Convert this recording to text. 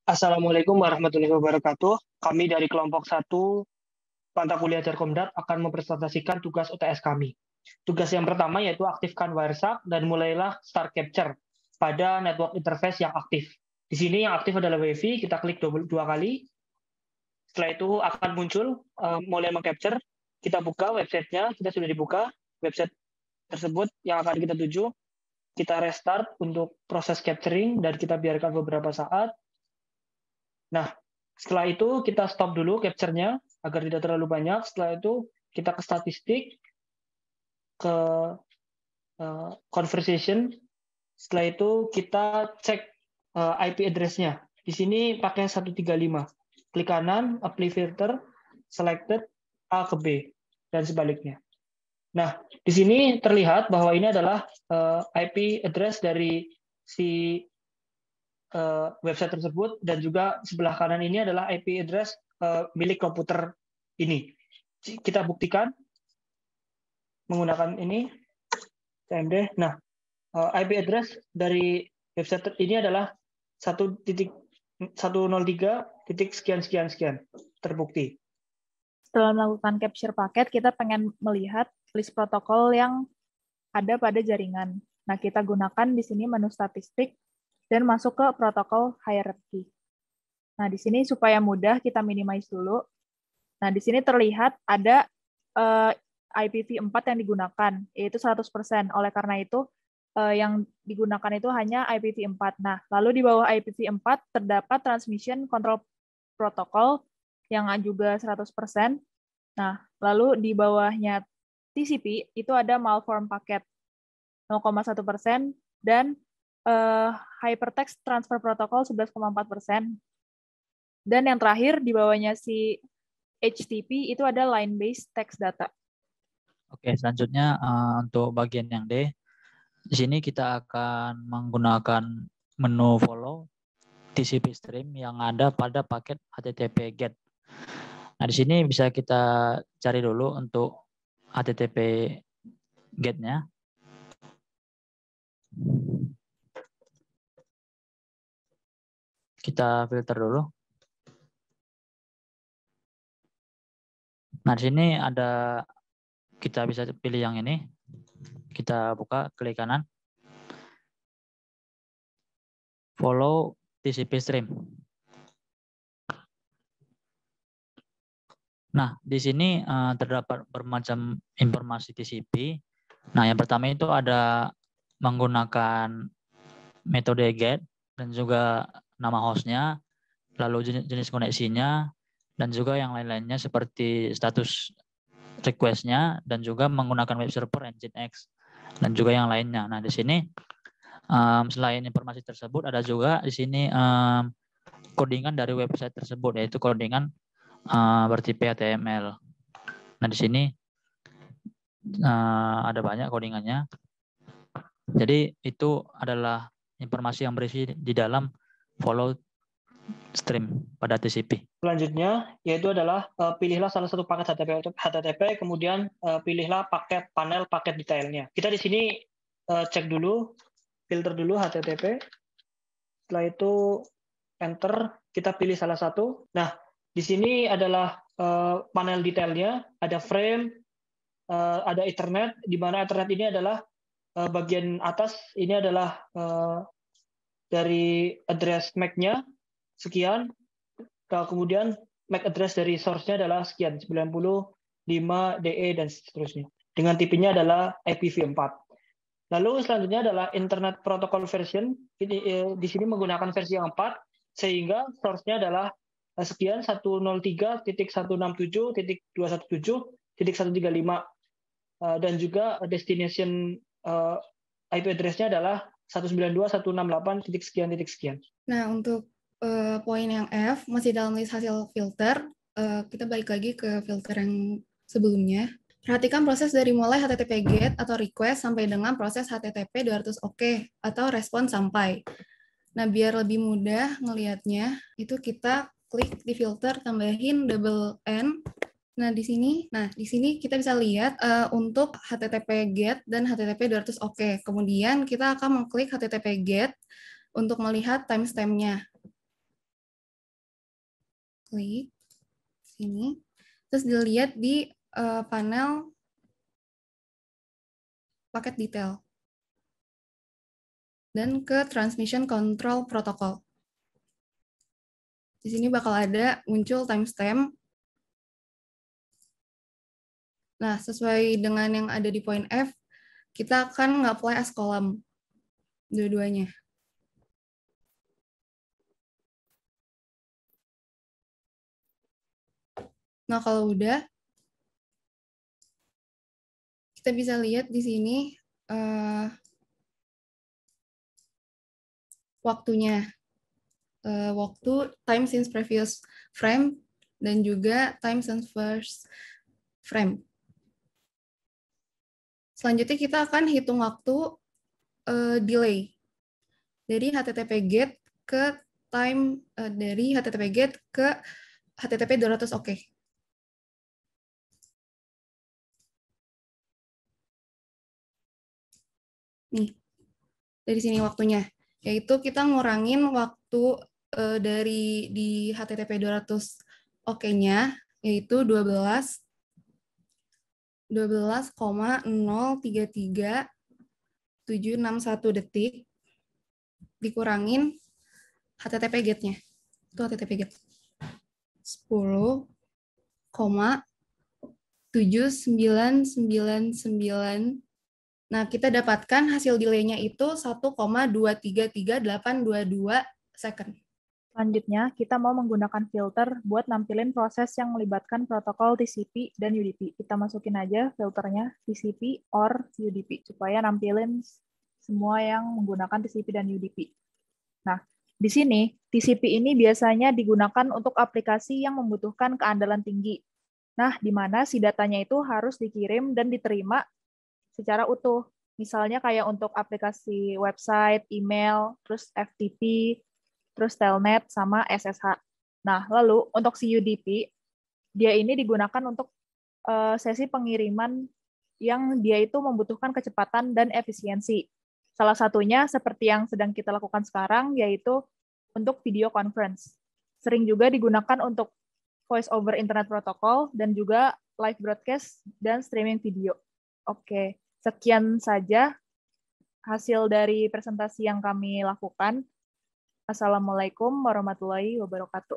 Assalamualaikum warahmatullahi wabarakatuh. Kami dari kelompok 1 mata kuliah Jarkomdat akan mempresentasikan tugas UTS kami. Tugas yang pertama yaitu aktifkan Wireshark dan mulailah Start Capture pada network interface yang aktif. Di sini yang aktif adalah WiFi, kita klik dua kali. Setelah itu akan muncul mulai mengcapture. Kita buka websitenya, kita sudah dibuka website tersebut yang akan kita tuju. Kita restart untuk proses capturing dan kita biarkan beberapa saat. Nah, setelah itu kita stop dulu capture-nya agar tidak terlalu banyak. Setelah itu kita ke statistik, ke conversation. Setelah itu kita cek IP address-nya. Di sini pakai 135. Klik kanan, apply filter, selected A ke B, dan sebaliknya. Nah, di sini terlihat bahwa ini adalah IP address dari si website tersebut, dan juga sebelah kanan ini adalah IP address milik komputer ini. Kita buktikan menggunakan ini CMD. Nah, IP address dari website ini adalah 1.103 titik sekian sekian sekian, terbukti. Setelah melakukan capture paket, kita pengen melihat list protokol yang ada pada jaringan. Nah, kita gunakan di sini menu statistik dan masuk ke protokol hierarchy. Nah, di sini supaya mudah kita minimize dulu. Nah, di sini terlihat ada IPv4 yang digunakan, yaitu 100%. Oleh karena itu, yang digunakan itu hanya IPv4. Nah, lalu di bawah IPv4 terdapat Transmission Control Protocol yang juga 100%. Nah, lalu di bawahnya TCP itu ada Malform Packet 0,1%, dan Hypertext Transfer Protocol 11,4%. Dan yang terakhir di bawahnya si HTTP itu ada Line Based Text Data. Oke, selanjutnya untuk bagian yang D, di sini kita akan menggunakan menu follow TCP stream yang ada pada paket HTTP GET. Nah, di sini bisa kita cari dulu untuk HTTP GET-nya. Kita filter dulu. Nah, di sini ada, kita bisa pilih yang ini. Kita buka, klik kanan. Follow TCP stream. Nah, di sini terdapat bermacam informasi TCP. Nah, yang pertama itu ada menggunakan metode GET dan juga nama hostnya, lalu jenis koneksinya, dan juga yang lain-lainnya seperti status request-nya, dan juga menggunakan web server Nginx, dan juga yang lainnya. Nah, di sini selain informasi tersebut ada juga di sini codingan dari website tersebut, yaitu codingan bertipe HTML. Nah, di sini ada banyak codingannya. Jadi itu adalah informasi yang berisi di dalam follow stream pada TCP. Selanjutnya yaitu adalah pilihlah salah satu paket HTTP, kemudian pilihlah panel paket detailnya. Kita di sini cek dulu, filter dulu HTTP. Setelah itu enter, kita pilih salah satu. Nah, di sini adalah panel detailnya, ada frame, ada Ethernet, di mana Ethernet ini adalah bagian atas ini adalah dari address MAC-nya sekian, kemudian MAC address dari source-nya adalah sekian, 95 DE dan seterusnya. Dengan tipinya adalah IPv4. Lalu selanjutnya adalah Internet Protocol version. Di sini menggunakan versi yang 4, sehingga source-nya adalah sekian 103.167.217.135, dan juga destination IP address-nya adalah 192.168 sekian sekian. Nah, untuk poin yang F, masih dalam list hasil filter, kita balik lagi ke filter yang sebelumnya. Perhatikan proses dari mulai HTTP GET atau request sampai dengan proses HTTP 200 OK atau respon sampai. Nah, biar lebih mudah ngelihatnya, itu kita klik di filter, tambahin double N. Nah, di sini kita bisa lihat untuk HTTP GET dan HTTP 200 OK. Kemudian kita akan mengklik HTTP GET untuk melihat timestamp-nya. klik sini, terus dilihat di panel paket detail dan ke transmission control protocol. Di sini bakal ada muncul timestamp. Nah, sesuai dengan yang ada di poin F, kita akan nge-apply as column dua-duanya. Nah, kalau udah, kita bisa lihat di sini waktunya. Waktu time since previous frame dan juga time since first frame. Selanjutnya kita akan hitung waktu delay dari HTTP GET ke time dari HTTP GET ke HTTP 200 OK. Nih, dari sini waktunya, yaitu kita ngurangin waktu dari di HTTP 200 OK-nya, yaitu 12,033761 detik dikurangin HTTP GET-nya. Itu HTTP GET. 10,7999. Nah, kita dapatkan hasil delay-nya itu 1,233822 second. Selanjutnya, kita mau menggunakan filter buat nampilin proses yang melibatkan protokol TCP dan UDP. Kita masukin aja filternya TCP or UDP, supaya nampilin semua yang menggunakan TCP dan UDP. Nah, di sini, TCP ini biasanya digunakan untuk aplikasi yang membutuhkan keandalan tinggi. Nah, di mana si datanya itu harus dikirim dan diterima secara utuh. Misalnya kayak untuk aplikasi website, email, terus FTP, terus telnet, sama SSH. Nah, lalu untuk si UDP, dia ini digunakan untuk sesi pengiriman yang dia itu membutuhkan kecepatan dan efisiensi. Salah satunya seperti yang sedang kita lakukan sekarang, yaitu untuk video conference. Sering juga digunakan untuk voice over internet protocol dan juga live broadcast dan streaming video. Oke, sekian saja hasil dari presentasi yang kami lakukan. Assalamualaikum warahmatullahi wabarakatuh.